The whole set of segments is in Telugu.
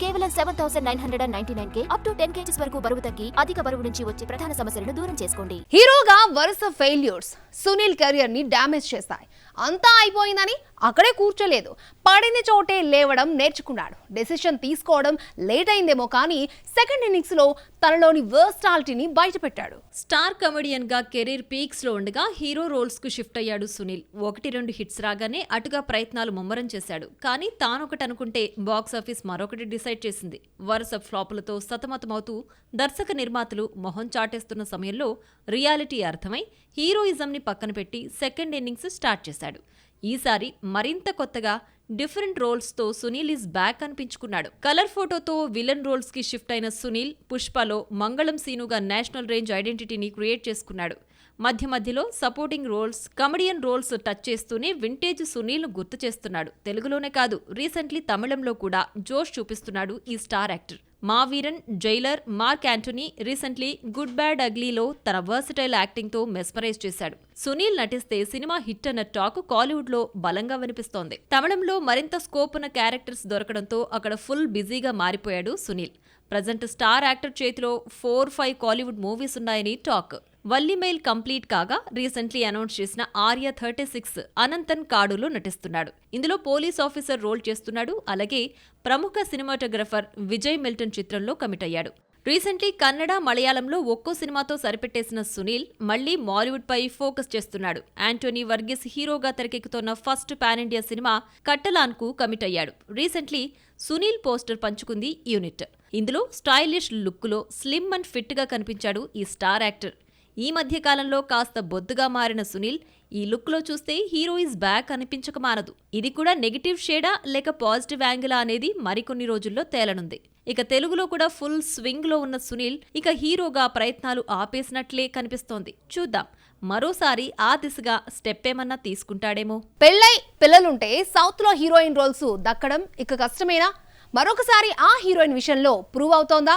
కేవలం 7,999K అప్ టు 10 kgs వరకు బరువు తగ్గి అధిక బరువు నుంచి వచ్చే ప్రధాన సమస్యలను దూరం చేసుకోండి. హీరోగా వరుస ఫెయిల్యూర్స్ సునీల్ కెరియర్ ని డ్యామేజ్ చేశాయి. అంతా అయిపోయిందని అక్కడే కూర్చోలేదు. పడిన చోటే లేవడం నేర్చుకున్నాడు. డెసిషన్ తీసుకోవడం లేట్ అయిందేమో కానీ సెకండ్ ఇన్నింగ్స్ లో తనలోని వర్స్టాలిటీని బయటపెట్టాడు. స్టార్ కమెడియన్ గా కెరీర్ పీక్స్ లో ఉండగా హీరో రోల్స్ కు షిఫ్ట్ అయ్యాడు సునీల్. 1-2 హిట్స్ రాగానే అటుగా ప్రయత్నాలు ముమ్మరం చేశాడు. కానీ తానొకటి అనుకుంటే బాక్సాఫీస్ మరొకటి డిసైడ్ చేసింది. వరుస ఫ్లాపులతో సతమతమవుతూ దర్శక నిర్మాతలు మొహం చాటేస్తున్న సమయంలో రియాలిటీ అర్థమై హీరోయిజం ని పక్కన పెట్టి సెకండ్ ఇన్నింగ్స్ స్టార్ట్ చేశాడు. ఈసారి మరింత కొత్తగా డిఫరెంట్ రోల్స్ తో సునీల్ ఈజ్ బ్యాక్ అనిపించుకున్నాడు. కలర్ ఫోటోతో విలన్ రోల్స్ కి షిఫ్ట్ అయిన సునీల్ పుష్పలో మంగళం సీనుగా నేషనల్ రేంజ్ ఐడెంటిటీని క్రియేట్ చేసుకున్నాడు. మధ్య మధ్యలో supporting roles, comedian roles touch చేస్తూనే వింటేజ్ సునీల్ ను గుర్తు చేస్తున్నాడు. తెలుగులోనే కాదు, రీసెంట్లీ తమిళంలో కూడా జోష్ చూపిస్తున్నాడు ఈ star actor. Maaveeran, Jailer, Mark Antony, recently good bad అగ్లీలో తన వర్సటైల్ యాక్టింగ్ తో మెస్మరైజ్ చేశాడు. సునీల్ నటిస్తే సినిమా హిట్ అన్న టాక్ కాలీవుడ్ లో బలంగా వినిపిస్తోంది. తమిళంలో మరింత స్కోప్ ఉన్న క్యారెక్టర్స్ దొరకడంతో అక్కడ ఫుల్ బిజీగా మారిపోయాడు సునీల్. ప్రజెంట్ స్టార్ యాక్టర్ చేతిలో 4-5 కాలీవుడ్ మూవీస్ ఉన్నాయని టాక్. వల్లిమెయిల్ కంప్లీట్ కాగా రీసెంట్లీ అనౌన్స్ చేసిన ఆర్య 36 అనంతన్ కాడులో నటిస్తున్నాడు. ఇందులో పోలీస్ ఆఫీసర్ రోల్ చేస్తున్నాడు. అలాగే ప్రముఖ సినిమాటోగ్రఫర్ విజయ్ మిల్టన్ చిత్రంలో కమిట్ అయ్యాడు. రీసెంట్లీ కన్నడ, మలయాళంలో ఒక్కో సినిమాతో సరిపెట్టేసిన సునీల్ మళ్లీ మాలీవుడ్ పై ఫోకస్ చేస్తున్నాడు. యాంటోనీ వర్గీస్ హీరోగా తెరకెక్కుతున్న first pan India cinema Kattalan కు కమిట్ అయ్యాడు. రీసెంట్లీ సునీల్ పోస్టర్ పంచుకుంది యూనిట్. ఇందులో స్టైలిష్ లుక్లో స్లిమ్ అండ్ ఫిట్ గా కనిపించాడు ఈ స్టార్ యాక్టర్. ఈ మధ్య కాలంలో కాస్త బొద్దుగా మారిన సునీల్ ఈ లుక్ లో చూస్తే హీరో ఇస్ బ్యాక్ అనిపించక మానదు. ఇది కూడా నెగిటివ్ షేడా లేక పాజిటివ్ యాంగిలా అనేది మరికొన్ని రోజుల్లో తేలనుంది. ఇక తెలుగులో కూడా ఫుల్ స్వింగ్ లో ఉన్న సునీల్ ఇక హీరోగా ప్రయత్నాలు ఆపేసినట్లే కనిపిస్తోంది. చూద్దాం, మరోసారి ఆ దిశగా స్టెప్ ఏమన్నా తీసుకుంటాడేమో. పెళ్ళై పిల్లలుంటే సౌత్ లో హీరోయిన్ రోల్స్ దక్కడం ఇక కష్టమేనా? మరొకసారి ఆ హీరోయిన్ విషయంలో ప్రూవ్ అవుతోందా?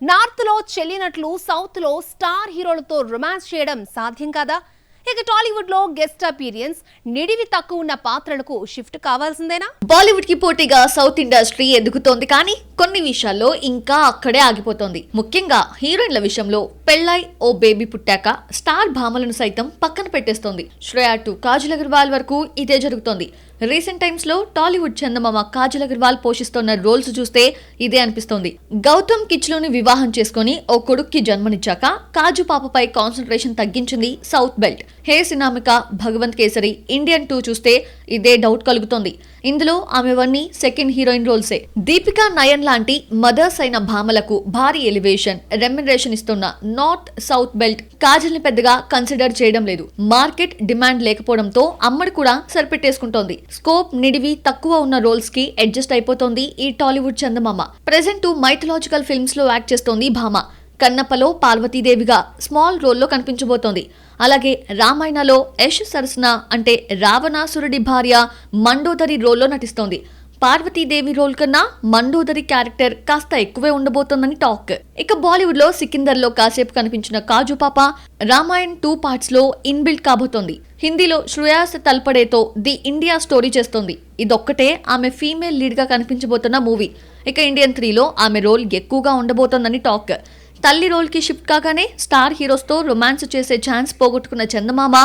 నార్త్ లో చెల్లినట్లు సౌత్ లో స్టార్ హీరోలతో రొమాన్స్ చేయడం సాధ్యం కాదా? ఇక టాలీవుడ్ లో గెస్ట్ అపీరియన్స్, నిడివి తక్కువ ఉన్న పాత్రలకు షిఫ్ట్ కావాల్సిందేనా? బాలీవుడ్ కి పోటీగా సౌత్ ఇండస్ట్రీ ఎదుగుతోంది, కానీ కొన్ని విషయాల్లో ఇంకా అక్కడే ఆగిపోతోంది. ముఖ్యంగా హీరోయిన్ల విషయంలో పెళ్ళై ఓ బేబీ పుట్టాక స్టార్ భామలను సైతం పక్కన పెట్టేస్తోంది. శ్రేయా టు కాజల్ అగర్వాల్ వరకు ఇదే జరుగుతోంది. రీసెంట్ టైమ్స్ లో టాలీవుడ్ చందమామ కాజల్ అగర్వాల్ పోషిస్తున్న రోల్స్ చూస్తే ఇదే అనిపిస్తోంది. గౌతమ్ కిచ్లుని వివాహం చేసుకుని ఓ కొడుక్కి జన్మనిచ్చాక కాజు పాపపై కాన్సన్ట్రేషన్ తగ్గించింది సౌత్ బెల్ట్. హే సినామిక, భగవంత్ కేసరి, ఇండియన్ 2 చూస్తే ఇదే డౌట్ కలుగుతోంది. ఇందులో ఆమెవన్నీ సెకండ్ హీరోయిన్ రోల్సే. దీపికా నయన్ లాంటి మదర్స్ అయిన భామలకు భారీ ఎలివేషన్, రెమ్యునరేషన్ ఇస్తున్న నార్త్ సౌత్ బెల్ట్ కాజల్ ని పెద్దగా కన్సిడర్ చేయడం లేదు. మార్కెట్ డిమాండ్ లేకపోవడంతో అమ్మడు కూడా సరిపెట్టేసుకుంటోంది. స్కోప్, నిడివి తక్కువ ఉన్న రోల్స్ కి అడ్జస్ట్ అయిపోతోంది ఈ టాలీవుడ్ చందమామ. ప్రెజెంట్ మైథలాజికల్ ఫిల్మ్స్ లో యాక్ట్ చేస్తోంది భామ. కన్నప్పలో పార్వతీదేవిగా స్మాల్ రోల్లో కనిపించబోతోంది. అలాగే రామాయణలో యశ్ సరసన అంటే రావణాసురుడి భార్య మండోదరి రోల్లో నటిస్తోంది. పార్వతీదేవి రోల్ కన్నా మండోదరి క్యారెక్టర్ కాస్త ఎక్కువే ఉండబోతోందని టాక్. ఇక బాలీవుడ్ లో సికిందర్ లో కాసేపు కనిపించిన కాజు పాప రామాయణ్ 2 పార్ట్స్ లో ఇన్బిల్ట్ కాబోతోంది. హిందీలో శ్రేయాస్ తల్పడేతో ది ఇండియా స్టోరీ చేస్తోంది. ఇదొక్కటే ఆమె ఫీమేల్ లీడ్ గా కనిపించబోతున్న మూవీ. ఇక ఇండియన్ 3లో ఆమె రోల్ ఎక్కువగా ఉండబోతోందని టాక్. తల్లి రోల్ కి షిఫ్ట్ కాగానే స్టార్ హీరోస్ తో రొమాన్స్ చేసే ఛాన్స్ పోగొట్టుకున్న చందమామ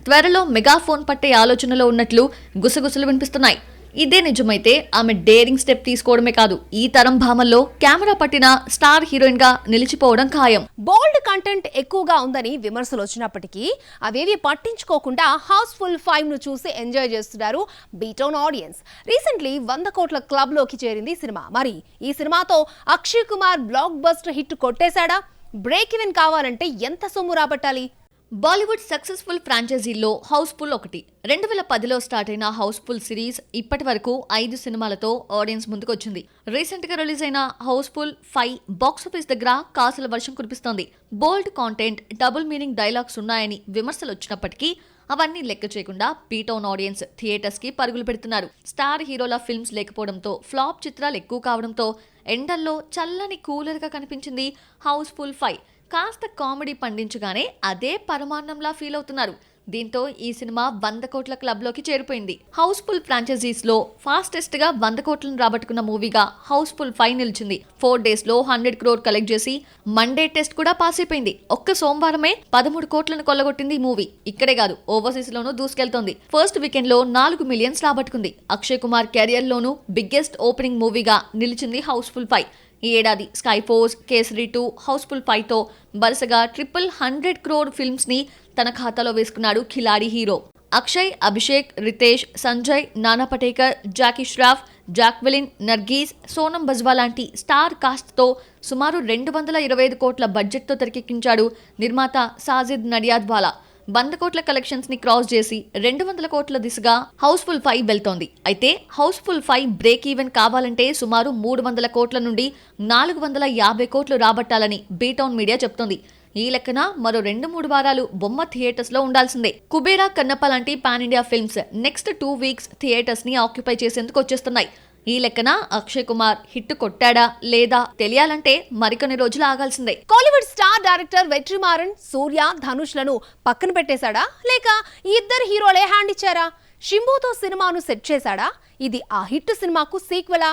త్వరలో మెగాఫోన్ పట్టే ఆలోచనలో ఉన్నట్లు గుసగుసలు వినిపిస్తున్నాయి. ఇదే నిజమైతే ఆమె డేరింగ్ స్టెప్ తీసుకోవడమే కాదు, ఈ తరం భామల్లో కెమెరా పట్టిన స్టార్ హీరోయిన్ గా నిలిచిపోవడం ఖాయం. బోల్డ్ కంటెంట్ ఎక్కువగా ఉందని విమర్శలు వచ్చినప్పటికీ అవేవి పట్టించుకోకుండా హౌస్ఫుల్ 5 ను చూసి ఎంజాయ్ చేస్తున్నారు బీటౌన్ ఆడియన్స్. రీసెంట్లీ 100 కోట్ల క్లబ్ లోకి చేరింది సినిమా. మరి ఈ సినిమాతో Akshay Kumar blockbuster hit కొట్టేశాడా? బ్రేక్ ఈవెన్ కావాలంటే ఎంత సొమ్ము రాబట్టాలి? బాలీవుడ్ సక్సెస్ఫుల్ ఫ్రాంచైజీల్లో హౌస్ఫుల్ ఒకటి. 2010లో స్టార్ట్ అయిన హౌస్ఫుల్ సిరీస్ ఇప్పటి వరకు 5 సినిమాలతో ఆడియన్స్ ముందుకొచ్చింది. రీసెంట్ గా రిలీజ్ అయిన హౌస్ఫుల్ 5 బాక్సాఫీస్ దగ్గర కాసుల వర్షం కురిపిస్తోంది. బోల్డ్ కాంటెంట్, డబుల్ మీనింగ్ డైలాగ్స్ ఉన్నాయని విమర్శలు వచ్చినప్పటికీ అవన్నీ లెక్క చేయకుండా బీటౌన్ ఆడియన్స్ థియేటర్స్ కి పరుగులు పెడుతున్నారు. స్టార్ హీరోల ఫిల్మ్స్ లేకపోవడంతో, ఫ్లాప్ చిత్రాలు ఎక్కువ కావడంతో ఎండల్లో చల్లని కూలర్ గా కనిపించింది హౌస్ఫుల్ 5. కాస్త కామెడీ పండించగానే అదే పరమాన్నంలా ఫీల్ అవుతున్నారు. దీంతో ఈ సినిమా 100 కోట్ల క్లబ్ లోకి చేరిపోయింది. హౌస్ఫుల్ ఫ్రాంచైజీస్ లో ఫాస్టెస్ట్ గా 100 కోట్లను రాబట్టుకున్న మూవీగా హౌస్ఫుల్ 5 నిలిచింది. 4 days లో 100 crore కలెక్ట్ చేసి మండే టెస్ట్ కూడా పాస్ అయిపోయింది. ఒక్క సోమవారమే 13 కోట్లను కొల్లగొట్టింది ఈ మూవీ. ఇక్కడే కాదు, ఓవర్సీస్ లోనూ దూసుకెళ్తోంది. ఫస్ట్ వీకెండ్ లో 4 millions రాబట్టుకుంది. అక్షయ్ కుమార్ కెరియర్ లోనూ బిగ్గెస్ట్ ఓపెనింగ్ మూవీగా నిలిచింది హౌస్ఫుల్ 5. ఈ ఏడాది స్కై ఫోర్స్, కేసరి 2, హౌస్ఫుల్ 5తో వరుసగా 100 crore ఫిల్మ్స్ ని తన ఖాతాలో వేసుకున్నాడు ఖిలాడి హీరో. అక్షయ్, అభిషేక్, రితేష్, సంజయ్, నానా పటేకర్, జాకీ ష్రాఫ్, జాక్వెలిన్, నర్గీస్, సోనం బజ్వా లాంటి స్టార్ కాస్ట్తో సుమారు 225 కోట్ల బడ్జెట్తో తెరకెక్కించాడు నిర్మాత సాజిద్ నడియాద్వాలా. 100 కోట్ల కలెక్షన్స్ ని క్రాస్ చేసి 200 కోట్ల దిశగా హౌస్ఫుల్ 5 వెళ్తోంది. అయితే హౌస్ఫుల్ 5 బ్రేక్ ఈవెన్ కావాలంటే సుమారు 300 కోట్ల నుండి 450 కోట్లు రాబట్టాలని బీటౌన్ మీడియా చెప్తోంది. ఈ లెక్కన మరో 2-3 వారాలు బొమ్మ థియేటర్స్ లో ఉండాల్సిందే. కుబేరా, కన్నప్ప లాంటి pan India films next 2 weeks theatres ని ఆక్యుపై చేసేందుకు వచ్చేస్తున్నాయి. ఈ లెక్కన అక్షయ్ కుమార్ హిట్ కొట్టాడా లేదా తెలియాలంటే మరికొన్ని రోజులు ఆగాల్సిందే. కోలీవుడ్ స్టార్ డైరెక్టర్ వెట్రిమారన్ సూర్య, ధనుష్లను పక్కన పెట్టేశాడా లేక ఈ ఇద్దరు హీరోలే హ్యాండ్ ఇచ్చారా? షింబుతో సినిమాను సెట్ చేశాడా? ఇది ఆ హిట్ సినిమాకు సీక్వెలా?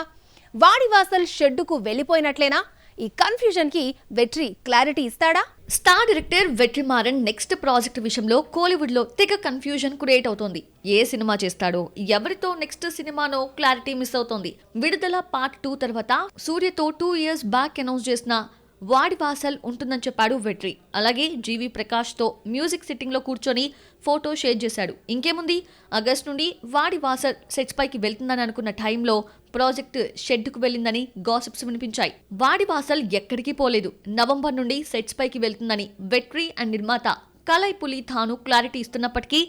వాడివాసల్ షెడ్డుకు వెళ్ళిపోయినట్లేనా? ఈ కన్ఫ్యూజన్ కి వెట్రి క్లారిటీ ఇస్తాడా? Star director Vetrimaaran next project విషయంలో కోలీవుడ్ లో తెగ కన్ఫ్యూజన్ క్రియేట్ అవుతోంది. ఏ సినిమా చేస్తాడో, ఎవరితో నెక్స్ట్ సినిమానో క్లారిటీ మిస్ అవుతోంది. విడుదల పార్ట్ 2 తర్వాత సూర్యతో 2 years బ్యాక్ అనౌన్స్ చేసిన వాడివాసల్ ఉంటుందని చెప్పాడు వెట్రి. అలాగే జీవి ప్రకాష్ తో మ్యూజిక్ సిట్టింగ్ లో కూర్చొని ఫోటో షేర్ చేశాడు. ఇంకేముంది, ఆగస్ట్ నుండి వాడివాసల్ సెట్స్ పైకి వెళ్తుందని అనుకున్న టైంలో ప్రాజెక్ట్ షెడ్కు వెళ్ళిందని గాసిప్స్ వినిపించాయి. వాడివాసల్ ఎక్కడికి పోలేదు, నవంబర్ నుండి సెట్స్ పైకి వెళ్తుందని వెట్రి అండ్ నిర్మాత కలై పులి తాను క్లారిటీ ఇస్తున్నప్పటికీ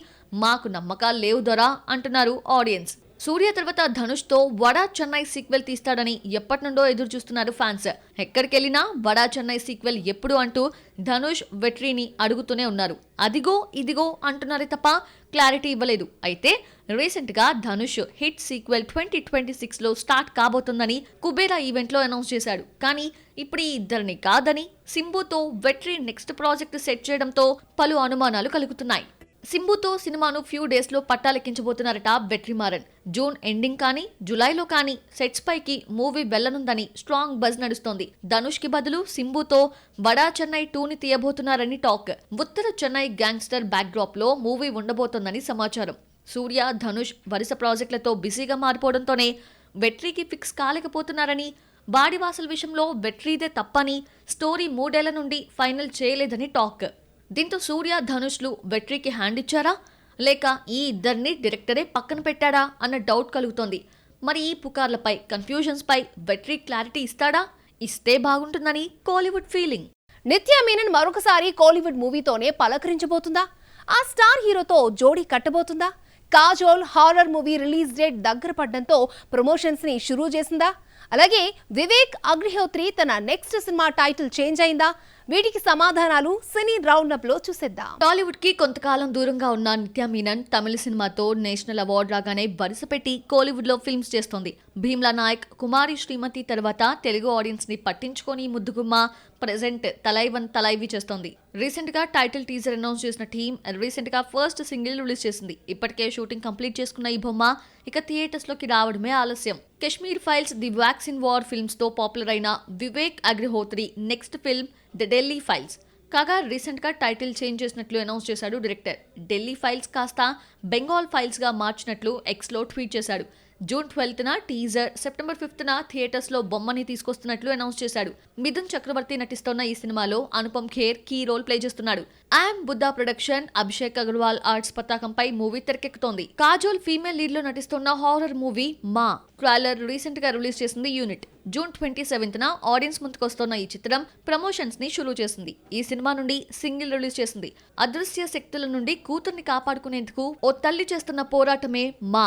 మాకు నమ్మకాలు లేవు దొరా అంటున్నారు ఆడియన్స్. సూర్య తర్వాత ధనుష్తో వడా చెన్నై సీక్వెల్ తీస్తాడని ఎప్పటి నుండో ఎదురు చూస్తున్నారు ఫ్యాన్స్. ఎక్కడికెళ్ళినా వడా చెన్నై సీక్వెల్ ఎప్పుడు అంటూ ధనుష్, వెట్రిని అడుగుతూనే ఉన్నారు. అదిగో ఇదిగో అంటున్నారే తప్ప క్లారిటీ ఇవ్వలేదు. అయితే రీసెంట్ గా ధనుష్ హిట్ సీక్వెల్ 2026 లో స్టార్ట్ కాబోతుందని కుబేరా ఈవెంట్ లో అనౌన్స్ చేశాడు. కానీ ఇప్పుడు ఈ ఇద్దరిని కాదని సింబుతో వెట్రి నెక్స్ట్ ప్రాజెక్ట్ సెట్ చేయడంతో పలు అనుమానాలు కలుగుతున్నాయి. సింబుతో సినిమాను ఫ్యూ డేస్ లో పట్టాలెక్కించబోతున్నారట వెట్రిమారన్. జూన్ ఎండింగ్ కానీ జులైలో కానీ సెట్స్ పైకి మూవీ వెళ్లనుందని స్ట్రాంగ్ బజ్ నడుస్తోంది. ధనుష్ కి బదులు సింబుతో వడా చెన్నై 2ని తీయబోతున్నారని టాక్. ఉత్తర చెన్నై గ్యాంగ్స్టర్ బ్యాక్ డ్రాప్ లో మూవీ ఉండబోతోందని సమాచారం. సూర్య, ధనుష్ వరుస ప్రాజెక్టులతో బిజీగా మారిపోవడంతోనే వెట్రికి ఫిక్స్ కాలేకపోతున్నారని, వాడివాసల్ విషయంలో వెట్రీదే తప్పని, స్టోరీ 3 ఏళ్ల నుండి ఫైనల్ చేయలేదని టాక్. దీంతో సూర్య, ధనుష్లు వెట్రికి హ్యాండ్ ఇచ్చారా లేక ఈ ఇద్దరిని డైరెక్టరే పక్కన పెట్టాడా అన్న డౌట్ కలుగుతోంది. మరి ఈ పుకార్లపై, కన్ఫ్యూజన్స్ పై వెట్రి క్లారిటీ ఇస్తాడా? ఇస్తే బాగుంటుందని కోలీవుడ్ ఫీలింగ్. నిత్యా మీనన్ మరొకసారి కోలీవుడ్ మూవీతోనే పలకరించబోతుందా? ఆ స్టార్ హీరోతో జోడీ కట్టబోతుందా? Kajol horror movie release date దగ్గర పడడంతో ప్రమోషన్స్ ని షురూ చేసిందా? అలాగే వివేక్ అగ్నిహోత్రి తన నెక్స్ట్ సినిమా టైటిల్ చేంజ్ అయిందా? వీటికి సమాధానాలు సినీ రౌండప్ లో చూసేద్దాం. టాలీవుడ్ కి కొంతకాలం దూరంగా ఉన్న నిత్యా మీనన్ తమిళ సినిమాతో నేషనల్ అవార్డు రాగానే వరుస పెట్టి కోలీవుడ్ లో ఫిల్మ్స్ చేస్తోంది. భీమ్లా నాయక్, కుమారి శ్రీమతి తర్వాత తెలుగు ఆడియన్స్ ని పట్టించుకొని ముద్దుగుమ్మ, ప్రెజెంట్ తలైవన్ తలైవి చేస్తోంది. రీసెంట్ గా టైటిల్ టీజర్ అనౌన్స్ చేసిన టీం రీసెంట్ గా ఫస్ట్ సింగిల్ రిలీజ్ చేసింది. ఇప్పటికే షూటింగ్ కంప్లీట్ చేసుకున్న ఈ బొమ్మ ఇక థియేటర్స్ లోకి రావడమే ఆలస్యం. Kashmir files, the vaccine war films తో పాపులర్ అయిన Vivek Agnihotri next film the Delhi files. కాగా రీసెంట్ గా టైటిల్ చేంజ్ చేసినట్లు అనౌన్స్ చేశాడు డైరెక్టర్. ఢిల్లీ ఫైల్స్ కాస్త బెంగాల్ ఫైల్స్ గా మార్చినట్లు ఎక్స్ లో ట్వీట్ చేశాడు. జూన్ 12న టీజర్, సెప్టెంబర్ 5న థియేటర్స్ లో బొమ్మని తీసుకొస్తున్నట్లు అనౌన్స్ చేశాడు. మిథున్ చక్రవర్తి నటిస్తున్న ఈ సినిమాలో Anupam Kher key role play చేస్తున్నాడు. I am Buddha production, Abhishek Agarwal arts పతాకంపై మూవీ తెరకెక్కుతోంది. కాజోల్ ఫీమేల్ లీడ్ లో నటిస్తున్న horror movie Maa trailer recent గా రిలీజ్ చేసింది యూనిట్. జూన్ 27న ఆడియన్స్ ముందుకొస్తున్న ఈ చిత్రం ప్రమోషన్స్ ని షురూ చేసింది. ఈ సినిమా నుండి సింగిల్ రిలీజ్ చేసింది. అదృశ్య శక్తుల నుండి కూతుర్ని కాపాడుకునేందుకు ఓ తల్లి చేస్తున్న పోరాటమే మా.